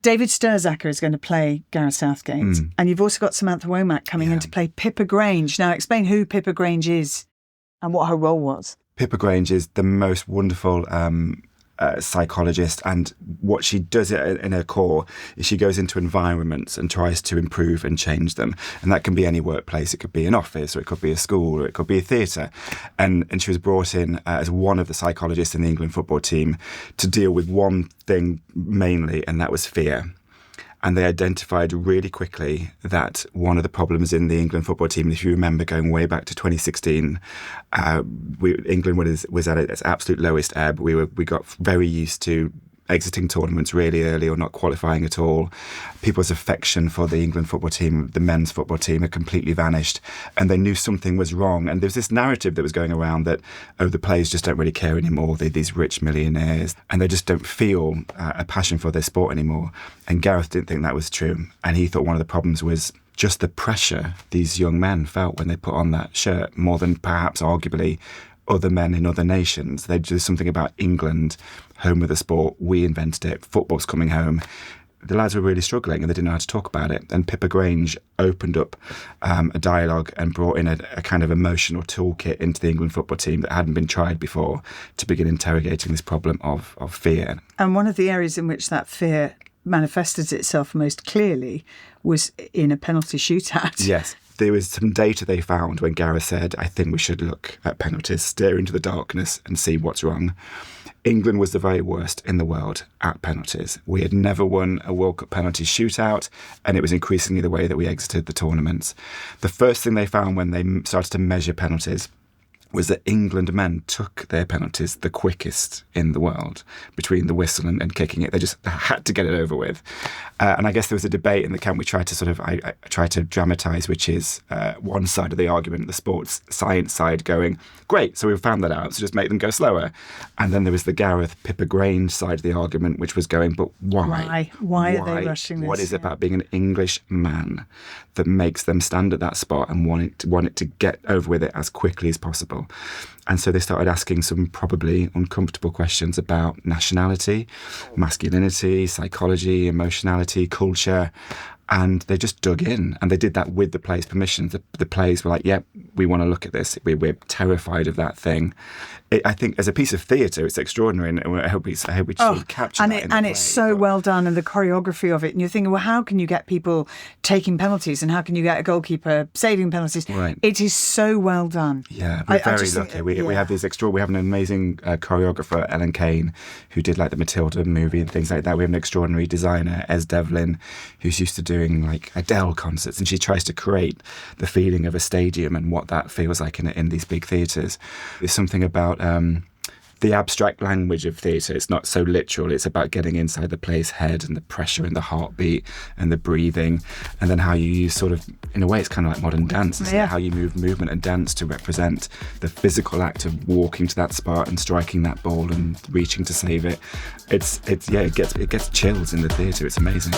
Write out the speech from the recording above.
David Sturzacker is going to play Gareth Southgate. And you've also got Samantha Womack coming in to play Pippa Grange. Now, explain who Pippa Grange is and what her role was. Pippa Grange is the most wonderful psychologist, and what she does in her core is she goes into environments and tries to improve and change them. And that can be any workplace. It could be an office, or it could be a school, or it could be a theatre. And she was brought in as one of the psychologists in the England football team to deal with one thing mainly, and that was fear. And they identified really quickly that one of the problems in the England football team, if you remember going way back to 2016, England was at its absolute lowest ebb. We got very used to exiting tournaments really early or not qualifying at all. People's affection for the England football team, the men's football team, had completely vanished, and they knew something was wrong. And there was this narrative that was going around that, the players just don't really care anymore. They're these rich millionaires, and they just don't feel a passion for their sport anymore. And Gareth didn't think that was true. And he thought one of the problems was just the pressure these young men felt when they put on that shirt, more than perhaps arguably other men in other nations. There's something about England, home of the sport. We invented it. Football's coming home. The lads were really struggling and they didn't know how to talk about it. And Pippa Grange opened up a dialogue and brought in a kind of emotional toolkit into the England football team that hadn't been tried before to begin interrogating this problem of fear. And one of the areas in which that fear manifested itself most clearly was in a penalty shootout. Yes. There was some data they found when Gareth said, I think we should look at penalties, stare into the darkness and see what's wrong. England was the very worst in the world at penalties. We had never won a World Cup penalty shootout, and it was increasingly the way that we exited the tournaments. The first thing they found when they started to measure penalties was that England men took their penalties the quickest in the world between the whistle and kicking it. They just had to get it over with. And I guess there was a debate in the camp we tried to I tried to dramatise, which is one side of the argument, the sports science side, going, great, so we've found that out, so just make them go slower. And then there was the Gareth Pippa Grange side of the argument, which was going, but why? Why are they rushing this? What is it about being an English man that makes them stand at that spot and want it to get over with it as quickly as possible? And so they started asking some probably uncomfortable questions about nationality, masculinity, psychology, emotionality, culture. And they just dug in, and they did that with the players' permission. The players were like, yeah, we want to look at this. We're terrified of that thing. I think as a piece of theatre, it's extraordinary, and I hope we sort of capture that in the play. And it's so well done, and the choreography of it. And you're thinking, well, how can you get people taking penalties, and how can you get a goalkeeper saving penalties? Right. It is so well done. Yeah, we're very lucky. We have these we have an amazing choreographer, Ellen Kane, who did like the Matilda movie and things like that. We have an extraordinary designer, Ez Devlin, who's used to doing like Adele concerts, and she tries to create the feeling of a stadium and what that feels like in these big theatres. There's something about the abstract language of theatre. It's not so literal. It's about getting inside the player's head and the pressure and the heartbeat and the breathing, and then how you use sort of, in a way, it's kind of like modern dance, isn't it? How you move movement and dance to represent the physical act of walking to that spot and striking that ball and reaching to save it. It gets chills in the theatre. It's amazing.